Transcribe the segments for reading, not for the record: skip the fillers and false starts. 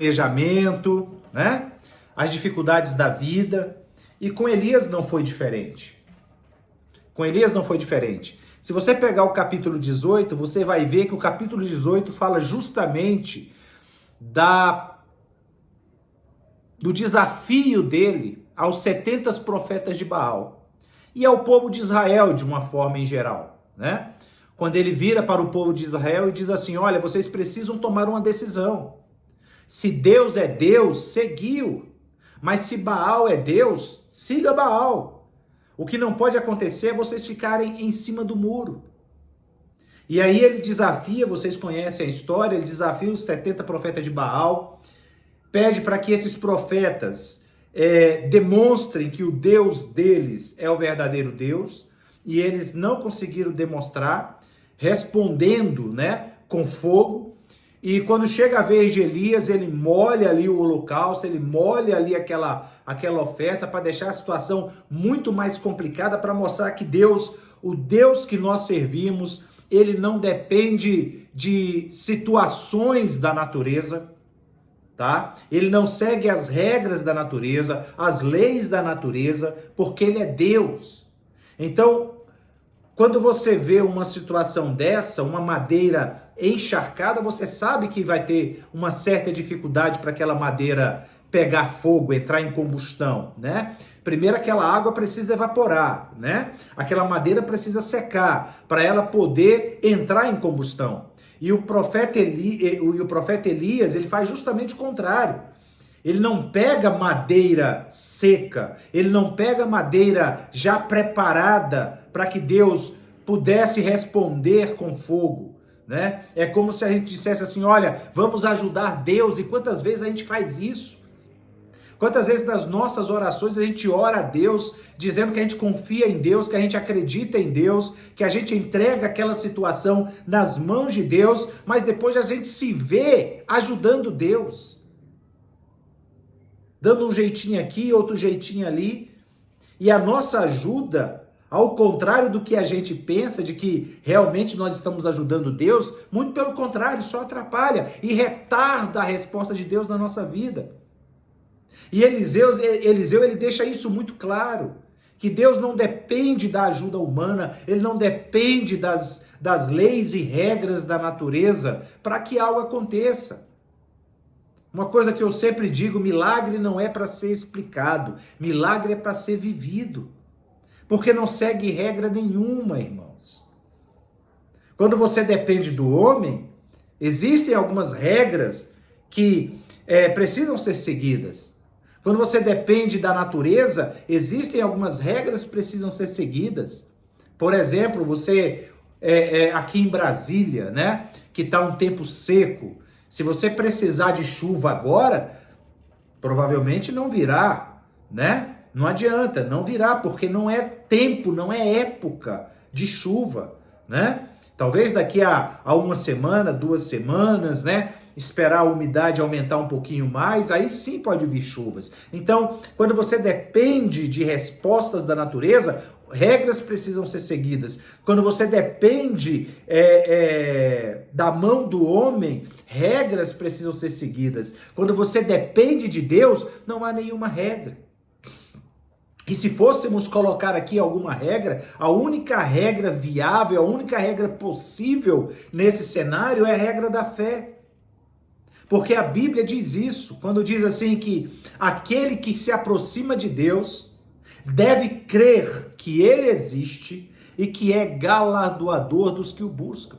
planejamento, né? As dificuldades da vida. E com Elias não foi diferente. Com Elias não foi diferente. Se você pegar o capítulo 18, você vai ver que o capítulo 18 fala justamente do desafio dele aos 70 profetas de Baal e ao povo de Israel de uma forma em geral, né? Quando ele vira para o povo de Israel e diz assim: olha, vocês precisam tomar uma decisão. Se Deus é Deus, seguiu. Mas se Baal é Deus, siga Baal. O que não pode acontecer é vocês ficarem em cima do muro. E aí ele desafia, vocês conhecem a história, ele desafia os 70 profetas de Baal, pede para que esses profetas demonstrem que o Deus deles é o verdadeiro Deus, e eles não conseguiram demonstrar, respondendo, né, com fogo. E quando chega a vez de Elias, ele molha ali o holocausto, ele molha ali aquela oferta para deixar a situação muito mais complicada, para mostrar que Deus, o Deus que nós servimos, ele não depende de situações da natureza, tá? Ele não segue as regras da natureza, as leis da natureza, porque ele é Deus. Então, quando você vê uma situação dessa, uma madeira encharcada, você sabe que vai ter uma certa dificuldade para aquela madeira pegar fogo, entrar em combustão, né? Primeiro, aquela água precisa evaporar, né? Aquela madeira precisa secar para ela poder entrar em combustão. E o profeta Elias, ele faz justamente o contrário. Ele não pega madeira seca, ele não pega madeira já preparada para que Deus pudesse responder com fogo, né? É como se a gente dissesse assim: olha, vamos ajudar Deus. E quantas vezes a gente faz isso? Quantas vezes nas nossas orações a gente ora a Deus, dizendo que a gente confia em Deus, que a gente acredita em Deus, que a gente entrega aquela situação nas mãos de Deus, mas depois a gente se vê ajudando Deus, dando um jeitinho aqui, outro jeitinho ali, e a nossa ajuda, ao contrário do que a gente pensa, de que realmente nós estamos ajudando Deus, muito pelo contrário, só atrapalha e retarda a resposta de Deus na nossa vida. E Eliseu, ele deixa isso muito claro, que Deus não depende da ajuda humana, ele não depende das leis e regras da natureza para que algo aconteça. Uma coisa que eu sempre digo: milagre não é para ser explicado, milagre é para ser vivido, porque não segue regra nenhuma, irmãos. Quando você depende do homem, existem algumas regras que precisam ser seguidas. Quando você depende da natureza, existem algumas regras que precisam ser seguidas. Por exemplo, você aqui em Brasília, né, que está um tempo seco, se você precisar de chuva agora, provavelmente não virá, né? Não adianta, não virá, porque não é tempo, não é época de chuva, né? Talvez daqui a uma semana, 2 semanas, né? Esperar a umidade aumentar um pouquinho mais, aí sim pode vir chuvas. Então, quando você depende de respostas da natureza, regras precisam ser seguidas. Quando você depende da mão do homem, regras precisam ser seguidas. Quando você depende de Deus, não há nenhuma regra. E se fôssemos colocar aqui alguma regra, a única regra viável, a única regra possível nesse cenário é a regra da fé. Porque a Bíblia diz isso, quando diz assim que aquele que se aproxima de Deus deve crer que Ele existe e que é galardoador dos que o buscam.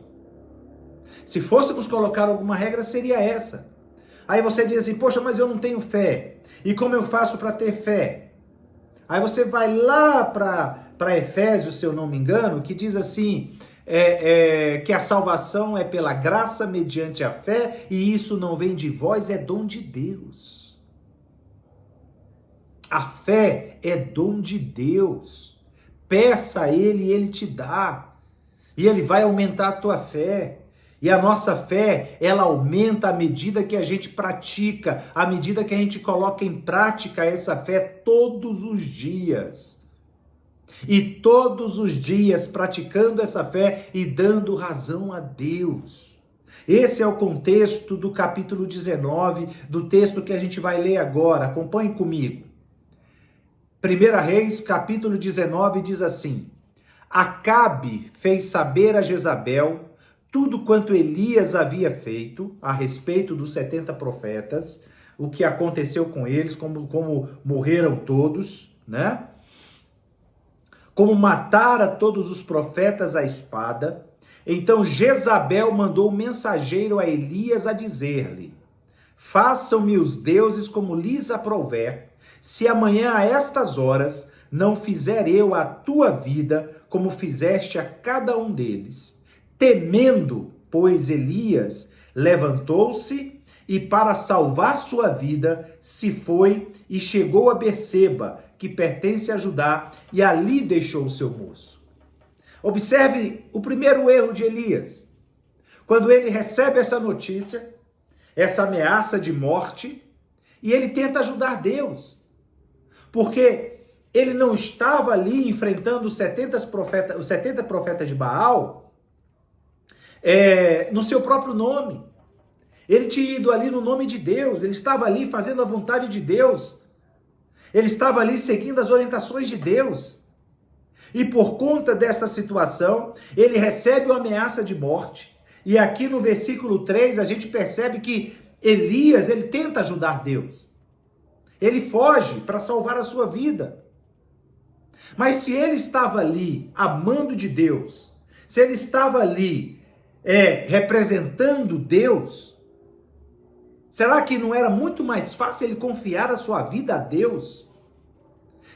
Se fôssemos colocar alguma regra, seria essa. Aí você diz assim: poxa, mas eu não tenho fé. E como eu faço para ter fé? Aí você vai lá para Efésios, se eu não me engano, que diz assim, que a salvação é pela graça mediante a fé, e isso não vem de vós, é dom de Deus. A fé é dom de Deus. Peça a Ele e Ele te dá. E Ele vai aumentar a tua fé. E a nossa fé, ela aumenta à medida que a gente pratica, à medida que a gente coloca em prática essa fé todos os dias. E todos os dias praticando essa fé e dando razão a Deus. Esse é o contexto do capítulo 19, do texto que a gente vai ler agora. Acompanhe comigo. 1 Reis, capítulo 19, diz assim: Acabe fez saber a Jezabel tudo quanto Elias havia feito a respeito dos 70 profetas, o que aconteceu com eles, como morreram todos, né? Como matara todos os profetas à espada. Então Jezabel mandou um mensageiro a Elias a dizer-lhe: Façam-me os deuses como lhes aprouver, se amanhã a estas horas não fizer eu a tua vida como fizeste a cada um deles. Temendo, pois, Elias levantou-se e, para salvar sua vida, se foi e chegou a Berseba, que pertence a Judá, e ali deixou o seu moço. Observe o primeiro erro de Elias. Quando ele recebe essa notícia, essa ameaça de morte, e ele tenta ajudar Deus. Porque ele não estava ali enfrentando os 70 profetas de Baal no seu próprio nome. Ele tinha ido ali no nome de Deus, ele estava ali fazendo a vontade de Deus. Ele estava ali seguindo as orientações de Deus. E por conta desta situação, ele recebe uma ameaça de morte. E aqui no versículo 3, a gente percebe que Elias, ele tenta ajudar Deus. Ele foge para salvar a sua vida. Mas se ele estava ali amando de Deus, se ele estava ali representando Deus, será que não era muito mais fácil ele confiar a sua vida a Deus?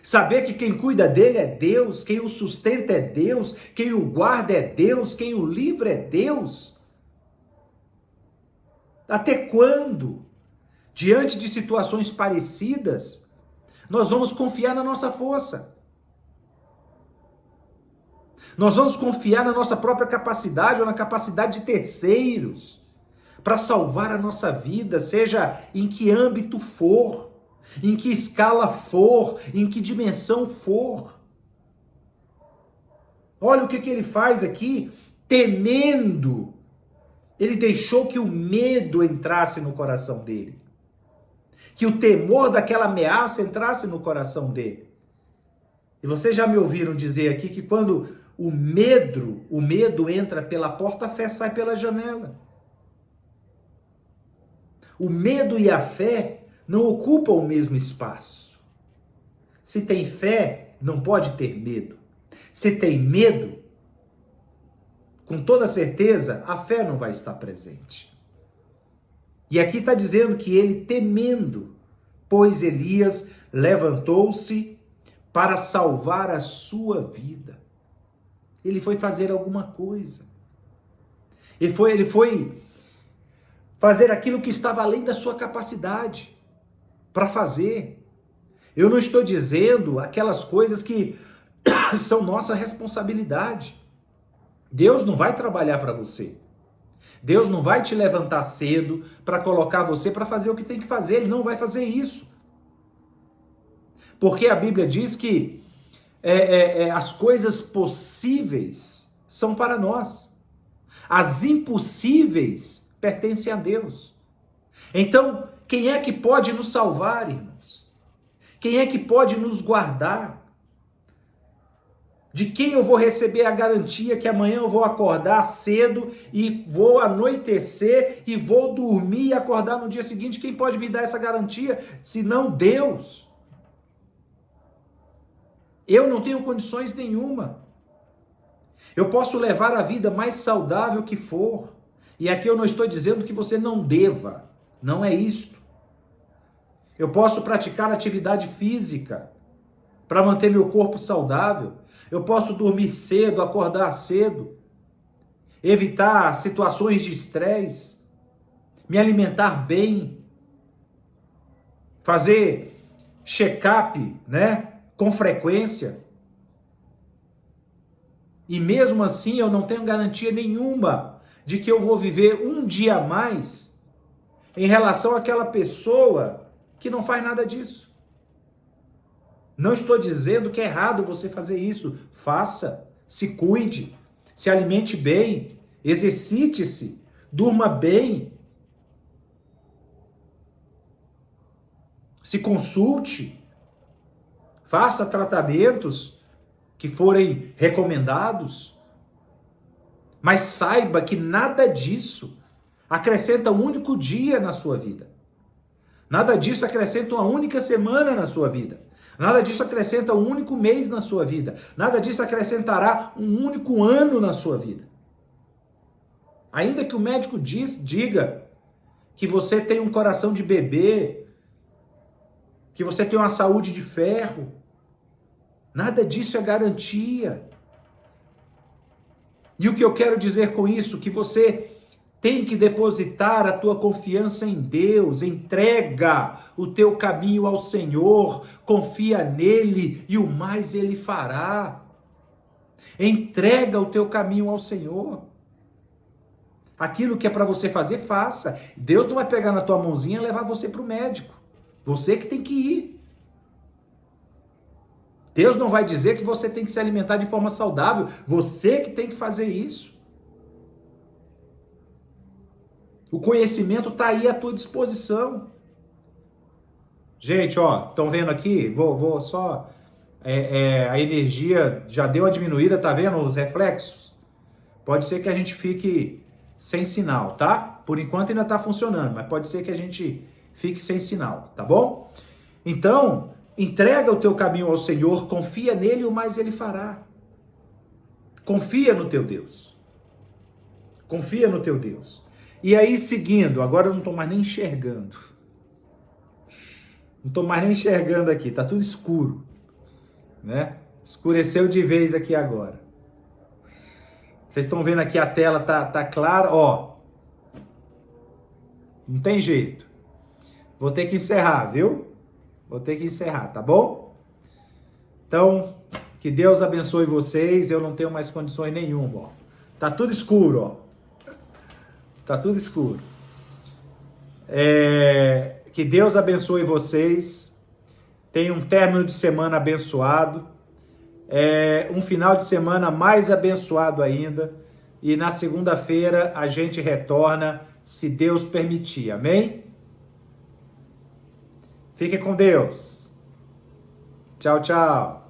Saber que quem cuida dele é Deus, quem o sustenta é Deus, quem o guarda é Deus, quem o livra é Deus. Até quando, diante de situações parecidas, nós vamos confiar na nossa força? Nós vamos confiar na nossa própria capacidade ou na capacidade de terceiros para salvar a nossa vida, seja em que âmbito for, em que escala for, em que dimensão for. Olha o que ele faz aqui, temendo. Ele deixou que o medo entrasse no coração dele. Que o temor daquela ameaça entrasse no coração dele. E vocês já me ouviram dizer aqui que quando o medo entra pela porta, a fé sai pela janela. O medo e a fé não ocupam o mesmo espaço. Se tem fé, não pode ter medo. Se tem medo, com toda certeza, a fé não vai estar presente. E aqui está dizendo que ele temendo, pois Elias levantou-se para salvar a sua vida. Ele foi fazer alguma coisa. Ele foi fazer aquilo que estava além da sua capacidade para fazer. Eu não estou dizendo aquelas coisas que são nossa responsabilidade. Deus não vai trabalhar para você. Deus não vai te levantar cedo para colocar você para fazer o que tem que fazer. Ele não vai fazer isso. Porque a Bíblia diz que as coisas possíveis são para nós. As impossíveis pertencem a Deus. Então, quem é que pode nos salvar, irmãos? Quem é que pode nos guardar? De quem eu vou receber a garantia que amanhã eu vou acordar cedo e vou anoitecer e vou dormir e acordar no dia seguinte? Quem pode me dar essa garantia? Se não Deus. Eu não tenho condições nenhuma. Eu posso levar a vida mais saudável que for. E aqui eu não estou dizendo que você não deva. Não é isto. Eu posso praticar atividade física para manter meu corpo saudável. Eu posso dormir cedo, acordar cedo. Evitar situações de estresse. Me alimentar bem. Fazer check-up, né? Com frequência. E mesmo assim eu não tenho garantia nenhuma de que eu vou viver um dia a mais em relação àquela pessoa que não faz nada disso. Não estou dizendo que é errado você fazer isso. Faça, se cuide, se alimente bem, exercite-se, durma bem, se consulte, faça tratamentos que forem recomendados, mas saiba que nada disso acrescenta um único dia na sua vida. Nada disso acrescenta uma única semana na sua vida. Nada disso acrescenta um único mês na sua vida. Nada disso acrescentará um único ano na sua vida. Ainda que o médico diga que você tem um coração de bebê, que você tem uma saúde de ferro, nada disso é garantia. E o que eu quero dizer com isso? Que você tem que depositar a tua confiança em Deus, entrega o teu caminho ao Senhor, confia nele e o mais ele fará. Entrega o teu caminho ao Senhor. Aquilo que é para você fazer, faça. Deus não vai pegar na tua mãozinha e levar você para o médico. Você que tem que ir. Deus não vai dizer que você tem que se alimentar de forma saudável. Você que tem que fazer isso. O conhecimento está aí à tua disposição. Gente, ó, estão vendo aqui? Vou só... a energia já deu uma diminuída, tá vendo os reflexos? Pode ser que a gente fique sem sinal, tá? Por enquanto ainda tá funcionando, mas pode ser que a gente fique sem sinal, tá bom? Então, entrega o teu caminho ao Senhor, confia nele e o mais ele fará. Confia no teu Deus. Confia no teu Deus. E aí, seguindo, agora eu não estou mais nem enxergando. Não estou mais nem enxergando aqui, tá tudo escuro, né? Escureceu de vez aqui agora. Vocês estão vendo aqui a tela tá clara, ó. Não tem jeito. Vou ter que encerrar, viu? Vou ter que encerrar, tá bom? Então, que Deus abençoe vocês. Eu não tenho mais condições nenhuma, ó. Tá tudo escuro, ó. Tá tudo escuro. Que Deus abençoe vocês. Tenha um término de semana abençoado. Um final de semana mais abençoado ainda. E na segunda-feira a gente retorna, se Deus permitir. Amém? Fique com Deus. Tchau, tchau.